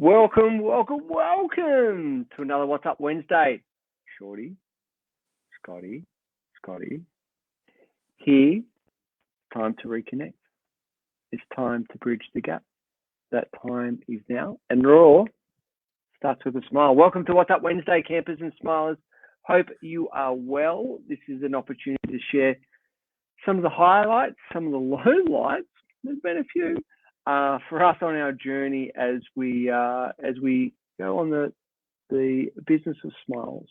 Welcome to another What's Up Wednesday. Shorty, Scotty, here. Time to reconnect. It's time to bridge the gap. That time is now. And Raw starts with a smile. Welcome to What's Up Wednesday, campers and smilers. Hope you are well. This is an opportunity to share some of the highlights, some of the lowlights. There's been a few for us on our journey as we go on the business of smiles,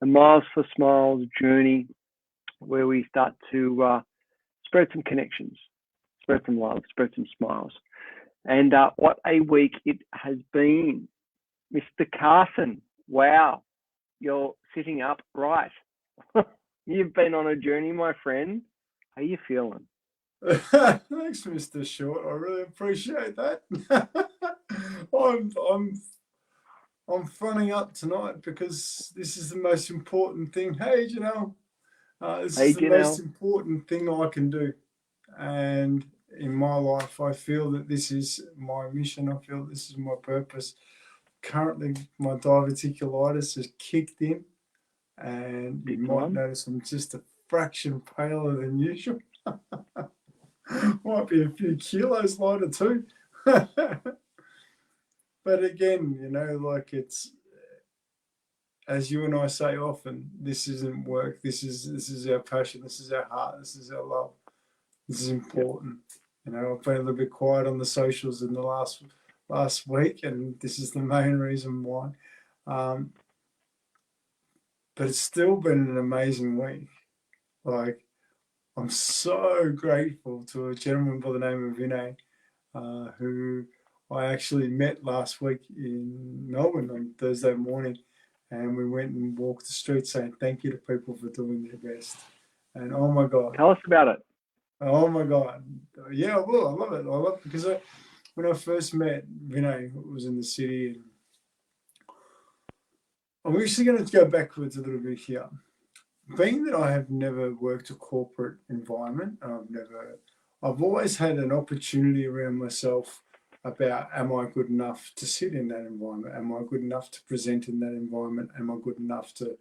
the Miles for Smiles journey, where we start to spread some connections, spread some love, spread some smiles. And what a week it has been. Mr. Carson, wow, you're sitting up right. You've been on a journey, my friend. How are you feeling? Thanks, Mr. Short. I really appreciate that. I'm fronting up tonight because this is the most important thing. Hey, Janelle. This is the most important thing I can do. And in my life, I feel that this is my mission. I feel this is my purpose. Currently, my diverticulitis has kicked in, and you might notice I'm just a fraction paler than usual. Might be a few kilos lighter too. But again, it's, as you and I say often, this isn't work. This is our passion. This is our heart. This is our love. This is important. I've been a little bit quiet on the socials in the last week, and this is the main reason why. But it's still been an amazing week. I'm so grateful to a gentleman by the name of Vinay, who I actually met last week in Melbourne on Thursday morning, and we went and walked the streets saying thank you to people for doing their best. And oh my God. Tell us about it. Oh my God. Yeah, I will. I love it. Because when I first met Vinay, it was in the city. And I'm actually going to go backwards a little bit here. Being that I have never worked a corporate environment, I've always had an opportunity around myself about, am I good enough to sit in that environment? Am I good enough to present in that environment? Am I good enough to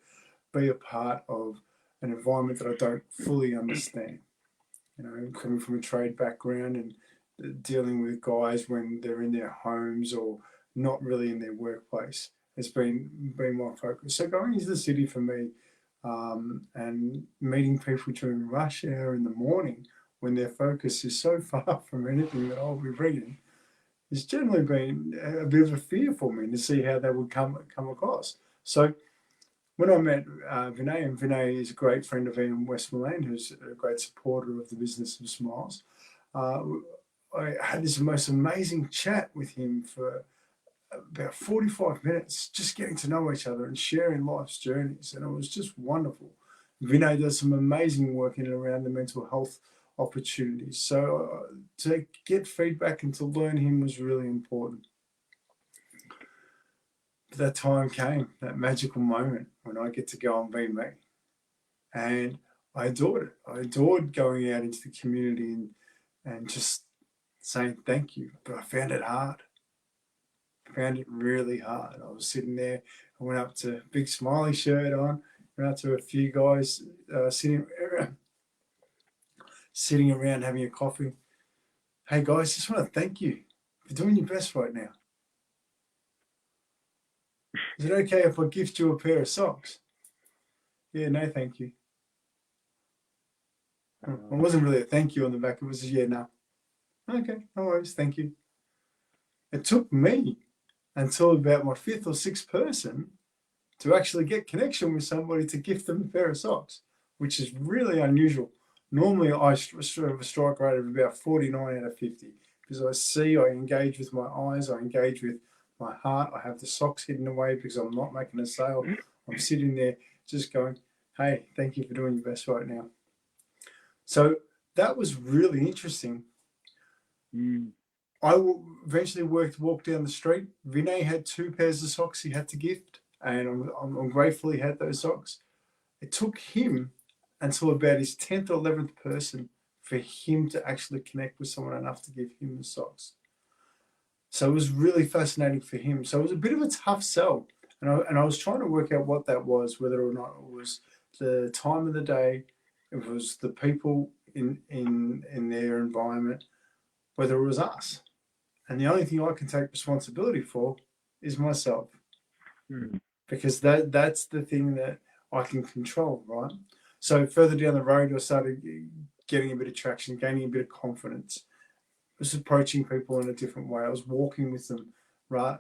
be a part of an environment that I don't fully understand? Coming from a trade background and dealing with guys when they're in their homes or not really in their workplace has been my focus. So going into the city for me, and meeting people during rush hour in the morning when their focus is so far from anything that I'll be bringing, has generally been a bit of a fear for me to see how they would come across. So when I met Vinay, and Vinay is a great friend of Ian Westmoreland, who's a great supporter of the business of Smiles, I had this most amazing chat with him for about 45 minutes, just getting to know each other and sharing life's journeys. And it was just wonderful. Vinay does some amazing work in and around the mental health opportunities. So to get feedback and to learn him was really important. But that time came, that magical moment when I get to go and be me. And I adored it. I adored going out into the community and just saying thank you. But I found it hard. I found it really hard. I was sitting there, I went up to big smiley shirt on, went up to a few guys sitting around having a coffee. Hey guys, just want to thank you for doing your best right now. Is it okay if I gift you a pair of socks? Yeah, no, thank you. It wasn't really a thank you on the back. It was no. Okay, no worries, thank you. It took me until about my fifth or sixth person to actually get connection with somebody to gift them a pair of socks, which is really unusual. Normally, I have a strike rate of about 49 out of 50 because I engage with my eyes, I engage with my heart. I have the socks hidden away because I'm not making a sale. I'm sitting there just going, hey, thank you for doing your best right now. So that was really interesting. I eventually walked down the street. Vinay had 2 pairs of socks he had to gift, and I'm grateful he had those socks. It took him until about his 10th or 11th person for him to actually connect with someone enough to give him the socks. So it was really fascinating for him. So it was a bit of a tough sell. And I was trying to work out what that was, whether or not it was the time of the day, it was the people in their environment, whether it was us. And the only thing I can take responsibility for is myself, because that's the thing that I can control, right? So further down the road, I started getting a bit of traction, gaining a bit of confidence. I was approaching people in a different way. I was walking with them rather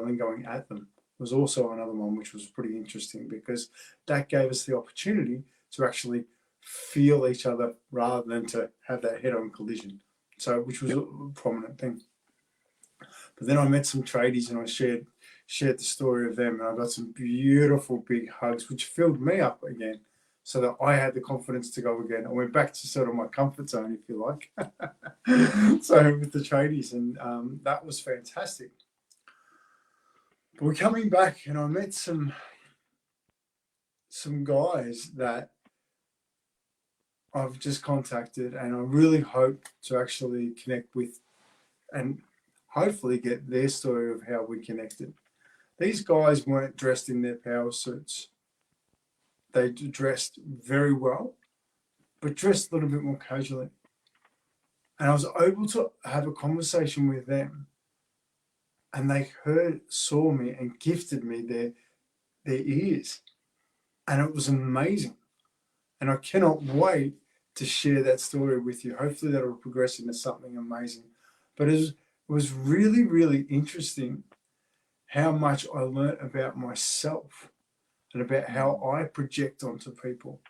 than going at them. Was also another one which was pretty interesting, because that gave us the opportunity to actually feel each other rather than to have that head-on collision. So, which was a prominent thing. But then I met some tradies and I shared the story of them, and I got some beautiful big hugs, which filled me up again, so that I had the confidence to go again. I went back to sort of my comfort zone, if you like. So with the tradies, and that was fantastic. But we're coming back, and I met some guys that I've just contacted, and I really hope to actually connect with and hopefully get their story of how we connected. These guys weren't dressed in their power suits. They dressed very well, but dressed a little bit more casually. And I was able to have a conversation with them, and they saw me and gifted me their ears. And it was amazing. And I cannot wait to share that story with you. Hopefully that will progress into something amazing. But it was really, really interesting how much I learned about myself and about how I project onto people.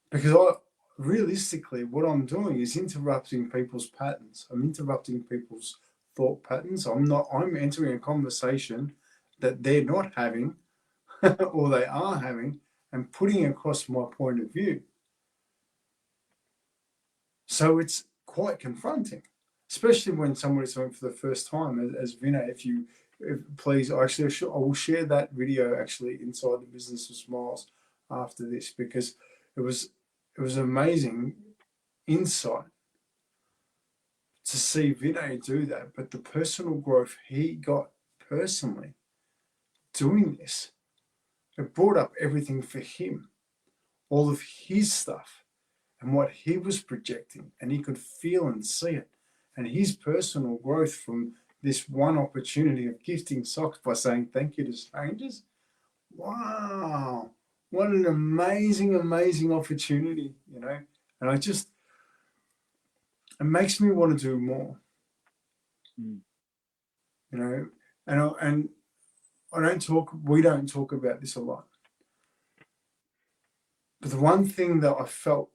Because realistically, what I'm doing is interrupting people's patterns. I'm interrupting people's thought patterns. I'm entering a conversation that they're not having or they are having, and putting across my point of view. So it's quite confronting, especially when somebody's doing it for the first time. As Vinay, please, I will share that video actually inside the Business of Smiles after this, because it was amazing insight to see Vinay do that. But the personal growth he got personally doing this, it brought up everything for him, all of his stuff and what he was projecting, and he could feel and see it. And his personal growth from this one opportunity of gifting socks by saying thank you to strangers. Wow, what an amazing, amazing opportunity, And it makes me want to do more, And we don't talk about this a lot. But the one thing that I felt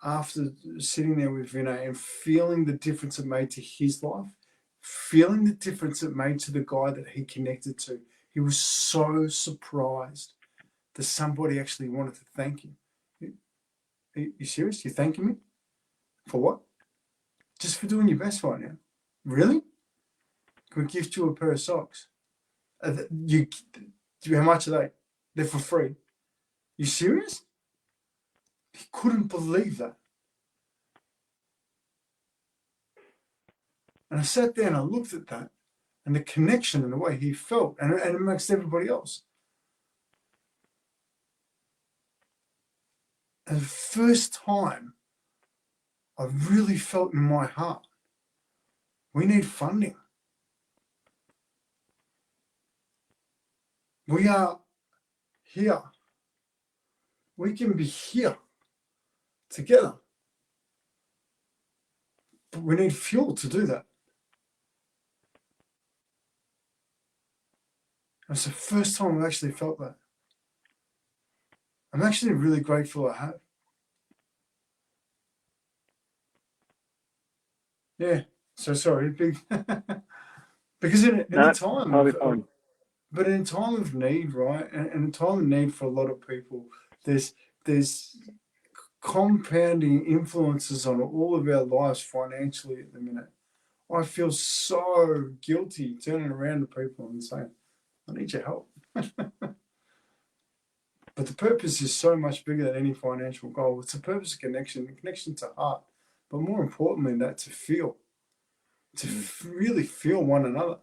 after sitting there with Vinay and feeling the difference it made to his life, feeling the difference it made to the guy that he connected to, he was so surprised that somebody actually wanted to thank him. Are you serious? You're thanking me? For what? Just for doing your best right now. Really? Can we gift you a pair of socks? How much are they? They're for free. You serious? He couldn't believe that. And I sat there and I looked at that and the connection and the way he felt, and amongst everybody else. And the first time I really felt in my heart, we need funding. We are here. We can be here together. But we need fuel to do that. And it's the first time I've actually felt that. I'm actually really grateful I have. Yeah. So sorry, because in a time of need, right, and a time of need for a lot of people, there's compounding influences on all of our lives financially at the minute. I feel so guilty turning around to people and saying, I need your help. But the purpose is so much bigger than any financial goal. It's a purpose of connection to heart, but more importantly, that to feel. to really feel one another.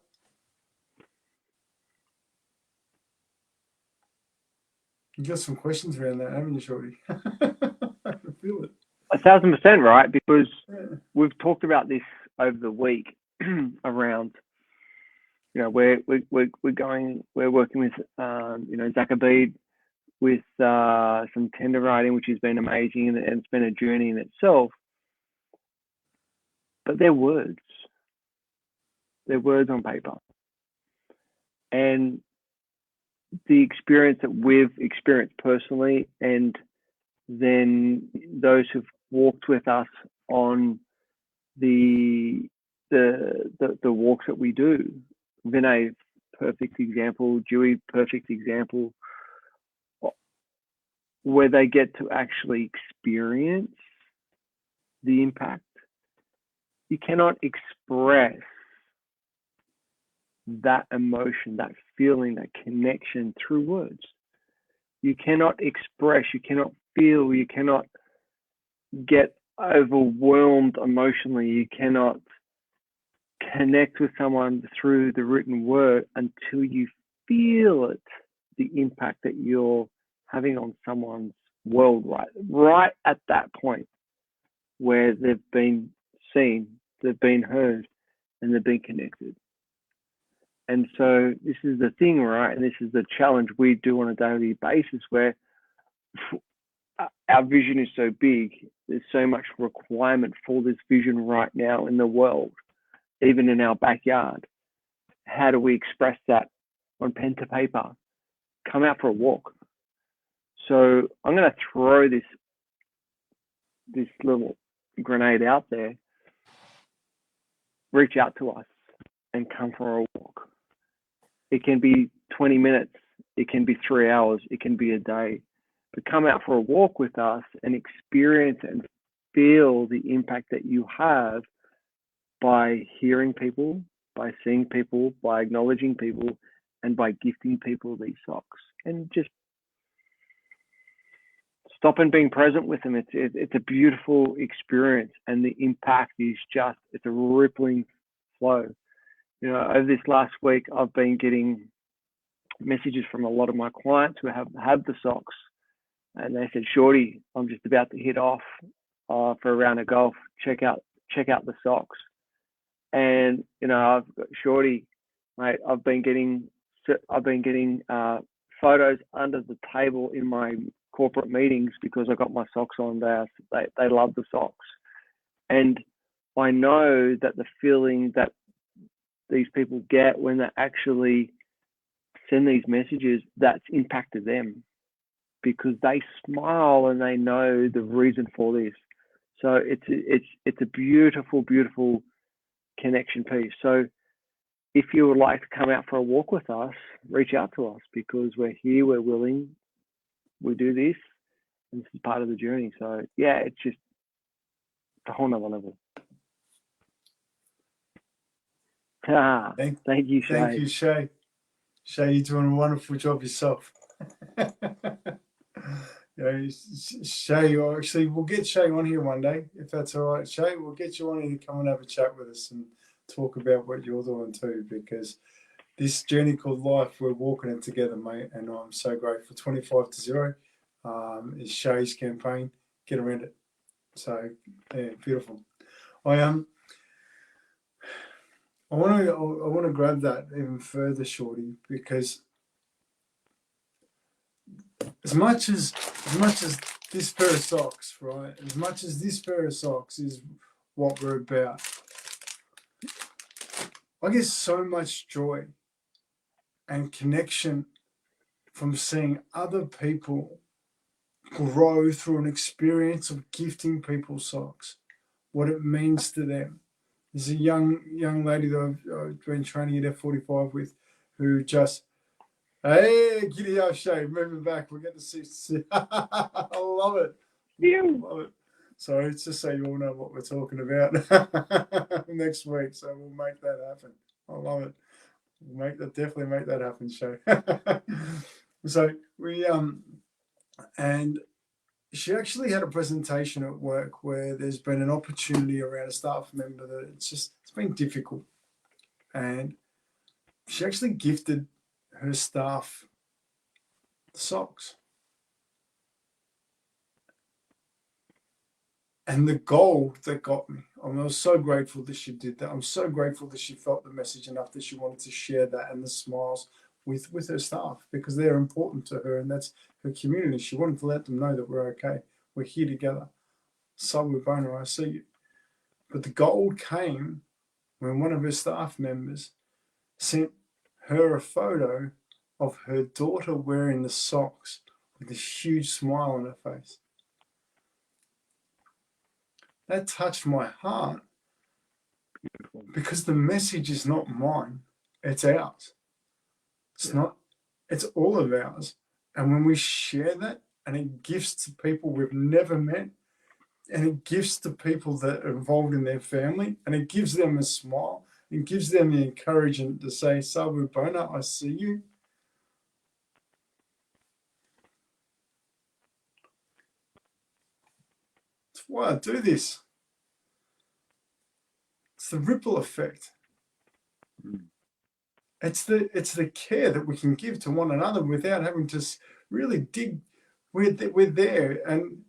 You got some questions around that, haven't you, Shorty? I can feel it. 1,000%, right? Because Yeah. we've talked about this over the week around, we're working with, Zach Abid with some tender writing, which has been amazing, and it's been a journey in itself. But they're words. They're words on paper. And the experience that we've experienced personally, and then those who've walked with us on the walks that we do. Vinay, perfect example. Dewey, perfect example. Where they get to actually experience the impact. You cannot express that emotion, that feeling, that connection through words. You cannot express, you cannot feel, you cannot get overwhelmed emotionally, you cannot connect with someone through the written word until you feel it, the impact that you're having on someone's world, right at that point where they've been seen, they've been heard, and they've been connected. And so this is the thing, right? And this is the challenge we do on a daily basis, where our vision is so big. There's so much requirement for this vision right now in the world, even in our backyard. How do we express that on pen to paper? Come out for a walk. So I'm going to throw this little grenade out there. Reach out to us and come for a walk. It can be 20 minutes. It can be 3 hours. It can be a day. But come out for a walk with us and experience and feel the impact that you have by hearing people, by seeing people, by acknowledging people, and by gifting people these socks. And just stop and being present with them. It's a beautiful experience, and the impact is it's a rippling flow. Over this last week, I've been getting messages from a lot of my clients who have the socks, and they said, "Shorty, I'm just about to hit off for a round of golf. Check out the socks." And I've got Shorty, mate. I've been getting photos under the table in my corporate meetings because I got my socks on. They love the socks, and I know that the feeling that these people get when they actually send these messages, that's impacted them, because they smile and they know the reason for this. So it's a beautiful, beautiful connection piece. So if you would like to come out for a walk with us, reach out to us, because we're here, we're willing, we do this, and this is part of the journey. So yeah, it's just a whole nother level. Thank you, Shay. Thank you, Shay. Shay, you're doing a wonderful job yourself. Shay, actually, we'll get Shay on here one day, if that's all right. Shay, we'll get you on here to come and have a chat with us and talk about what you're doing too, because this journey called life, we're walking it together, mate, and I'm so grateful. 25-0 is Shay's campaign. Get around it. So, yeah, beautiful. I want to grab that even further, Shorty, because as much as this pair of socks, right? As much as this pair of socks is what we're about, I get so much joy and connection from seeing other people grow through an experience of gifting people socks, what it means to them. There's a young lady that I've been training at F45 with, who just, hey, giddy up, Shay, moving back. We're getting to see. I love it. Yeah. Love it. So it's just so you all know what we're talking about next week. So we'll make that happen. I love it. We'll definitely make that happen, Shay. So we and she actually had a presentation at work where there's been an opportunity around a staff member that it's been difficult, and she actually gifted her staff socks. And the goal that got me, I was so grateful that she did that. I'm so grateful that she felt the message enough that she wanted to share that and the smiles with her staff, because they're important to her and that's her community. She wanted to let them know that we're okay. We're here together. Sabu Bona, I see you. But the gold came when one of her staff members sent her a photo of her daughter wearing the socks with this huge smile on her face. That touched my heart, because the message is not mine, it's ours. It's all of ours. And when we share that, and it gives to people we've never met, and it gives to people that are involved in their family, and it gives them a smile, it gives them the encouragement to say, Sabu Bona, I see you. That's why I do this. It's the ripple effect. It's the care that we can give to one another without having to really dig. We're there, and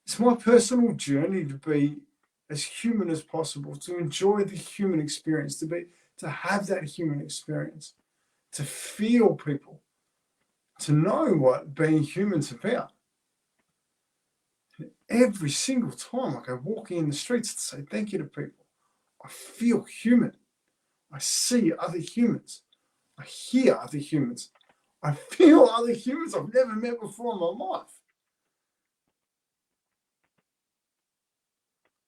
it's my personal journey to be as human as possible, to enjoy the human experience, to have that human experience, to feel people, to know what being human's about. And every single time, like I walk in the streets to say thank you to people, I feel human. I see other humans. I hear other humans. I feel other humans I've never met before in my life.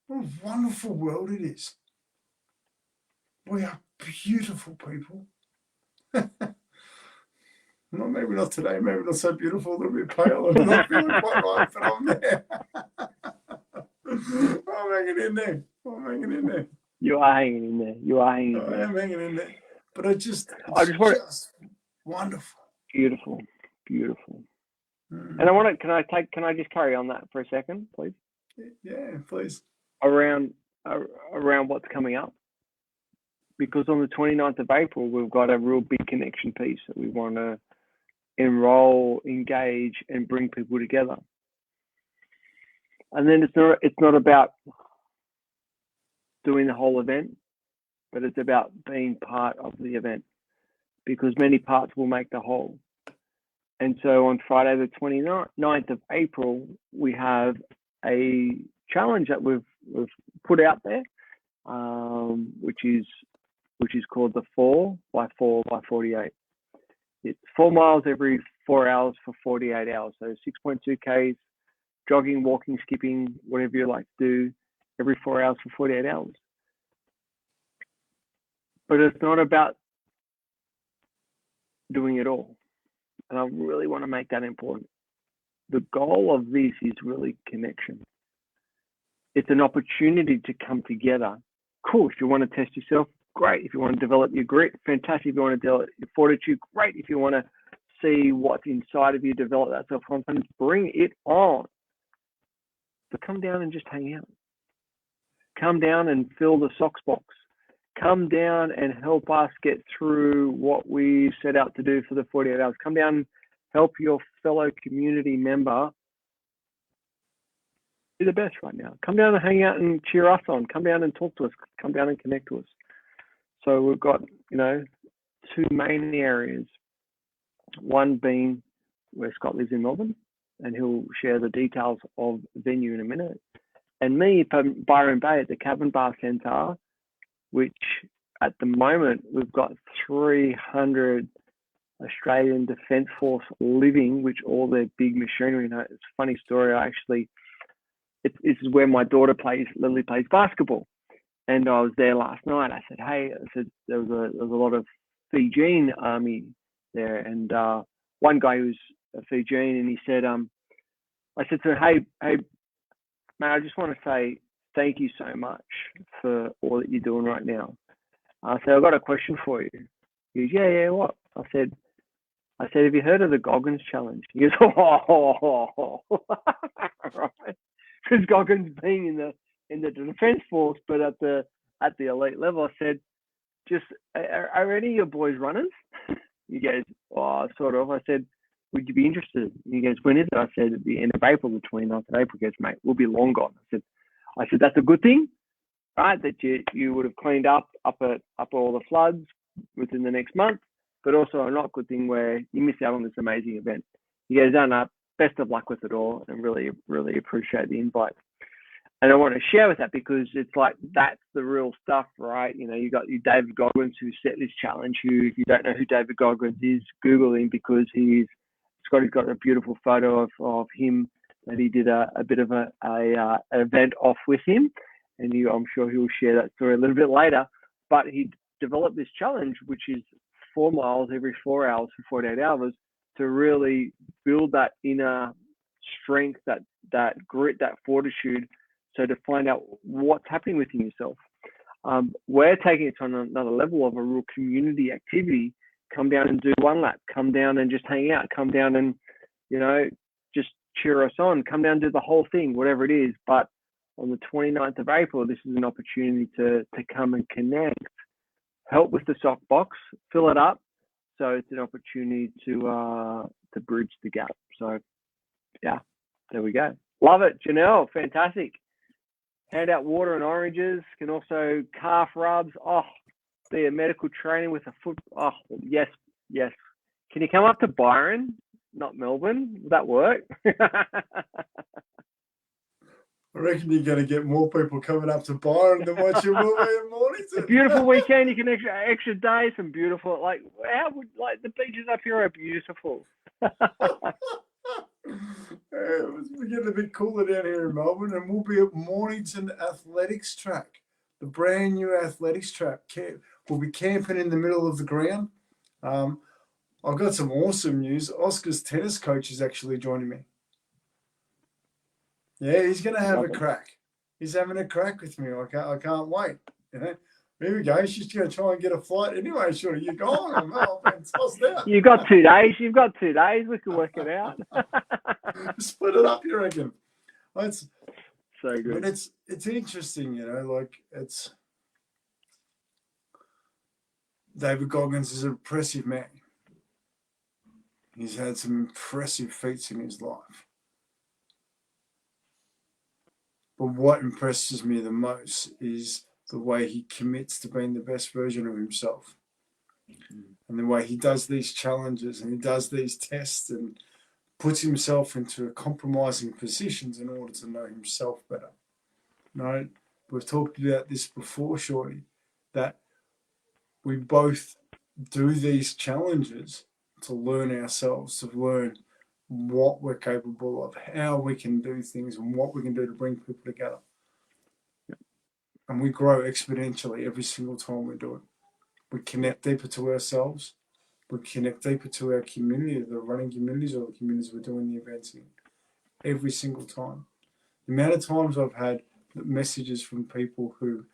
What a wonderful world it is. We are beautiful people. Maybe not today, maybe not so beautiful, a little bit pale. I'm not feeling quite right, but I'm there. I'm hanging in there. You are hanging in there. I am hanging in there. But it's just wonderful. Beautiful. And can I just carry on that for a second, please? Yeah, please. Around what's coming up. Because on the 29th of April, we've got a real big connection piece that we want to enroll, engage, and bring people together. And then it's not about doing the whole event, but it's about being part of the event, because many parts will make the whole. And so on Friday, the 29th of April, we have a challenge that we've put out there, which is called the 4x4x48. It's 4 miles every 4 hours for 48 hours. So 6.2 Ks, jogging, walking, skipping, whatever you like to do, every 4 hours for 48 hours. But it's not about doing it all. And I really want to make that important. The goal of this is really connection. It's an opportunity to come together. Cool, if you want to test yourself, great. If you want to develop your grit, fantastic. If you want to develop your fortitude, great. If you want to see what's inside of you, develop that self-confidence, bring it on. But come down and just hang out. Come down and fill the socks box. Come down and help us get through what we set out to do for the 48 hours. Come down and help your fellow community member be the best right now. Come down and hang out and cheer us on. Come down and talk to us. Come down and connect to us. So we've got, 2 main areas. One being where Scott lives in Melbourne, and he'll share the details of the venue in a minute. And me, Byron Bay at the Cabin Bar Centre, which at the moment we've got 300 Australian Defence Force living, which all their big machinery. It's a funny story. This is where my daughter Lily plays basketball. And I was there last night. I said, hey, there was a lot of Fijian army there. And one guy who's a Fijian, and he said, I said to him, hey, man, I just want to say thank you so much for all that you're doing right now. I said, I've got a question for you. He goes, yeah, what? I said, have you heard of the Goggins challenge? He goes, oh, right. Because Goggins being in the defence force, but at the elite level, I said, just are any of your boys runners? He goes, oh, sort of. I said, would you be interested? He goes, when is it? I said, at the end of April, the 29th of April. He goes, mate, we'll be long gone. I said, that's a good thing, right? That you would have cleaned up all the floods within the next month, but also a not good thing where you miss out on this amazing event. He goes, no, best of luck with it all, and really, really appreciate the invite. And I want to share with that because it's like, that's the real stuff, right? You know, you got David Goggins who set this challenge, who, if you don't know who David Goggins is, Google him because Scotty's got a beautiful photo of him that he did a bit of an event off with him. And I'm sure he'll share that story a little bit later. But he developed this challenge, which is 4 miles every 4 hours for 48 hours to really build that inner strength, that grit, that fortitude. So to find out what's happening within yourself. We're taking it to another level of a real community activity. Come down and do 1 lap. Come down and just hang out. Come down and, just cheer us on. Come down and do the whole thing, whatever it is. But on the 29th of April, this is an opportunity to come and connect, help with the sock box, fill it up. So it's an opportunity to bridge the gap. So, yeah, there we go. Love it, Janelle. Fantastic. Hand out water and oranges. Can also calf rubs. Oh, be a medical trainer with a foot. Oh, yes. Can you come up to Byron, not Melbourne? Would that work? I reckon you're going to get more people coming up to Byron than what you will be in Mornington. A beautiful weekend. You can extra day. Some beautiful, the beaches up here are beautiful. We're getting a bit cooler down here in Melbourne, and we'll be at Mornington Athletics Track, the brand new athletics track. We'll be camping in the middle of the ground. I've got some awesome news. Oscar's tennis coach is actually joining me. Yeah, he's going to have a crack. He's having a crack with me. I can't wait. Here we go. She's going to try and get a flight anyway. Sure, you're gone. I've been tossed out. You've got 2 days. We can work it out. Split it up, you reckon? It's so good. But it's interesting, it's David Goggins is an impressive man. He's had some impressive feats in his life. But what impresses me the most is the way he commits to being the best version of himself. And the way he does these challenges and he does these tests and puts himself into compromising positions in order to know himself better. We've talked about this before, Shorty, that we both do these challenges to learn ourselves, to learn what we're capable of, how we can do things, and what we can do to bring people together. And we grow exponentially every single time we do it. We connect deeper to ourselves. We connect deeper to our community, the running communities or the communities we're doing the events in, every single time. The amount of times I've had messages from people who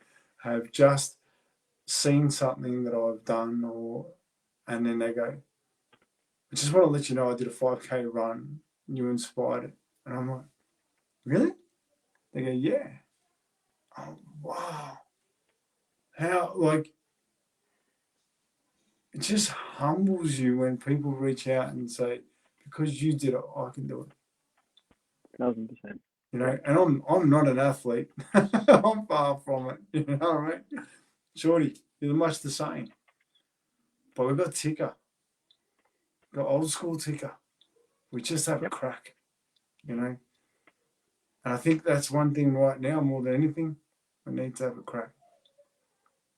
have just seen something that I've done, and then they go, I just want to let you know I did a 5K run and you inspired it. And I'm like, really? They go, yeah. Oh, wow. How, it just humbles you when people reach out and say, because you did it, I can do it. 1,000%. And I'm not an athlete. I'm far from it. You know what I mean? Shorty, you're much the same. But we've got Ticker. Got old school Ticker. We just have a crack, And I think that's one thing right now more than anything. We need to have a crack.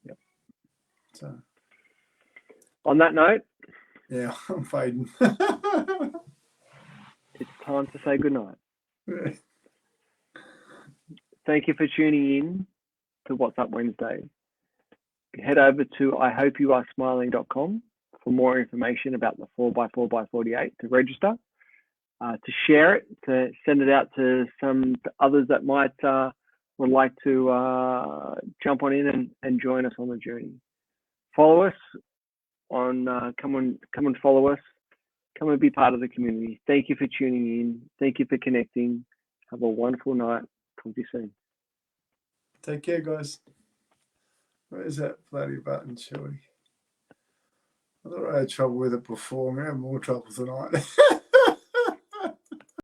Yep. So. On that note. Yeah, I'm fading. It's time to say goodnight. Thank you for tuning in to What's Up Wednesday. Head over to IHopeYouAreSmiling.com for more information about the 4x4x48 to register, to share it, to send it out to some others that might would like to jump on in and join us on the journey. Follow us come and follow us. Come and be part of the community. Thank you for tuning in. Thank you for connecting. Have a wonderful night. Talk to you soon. Take care, guys. Where's that bloody button, Chewy? I thought I had trouble with it before. I'm going to have more trouble tonight.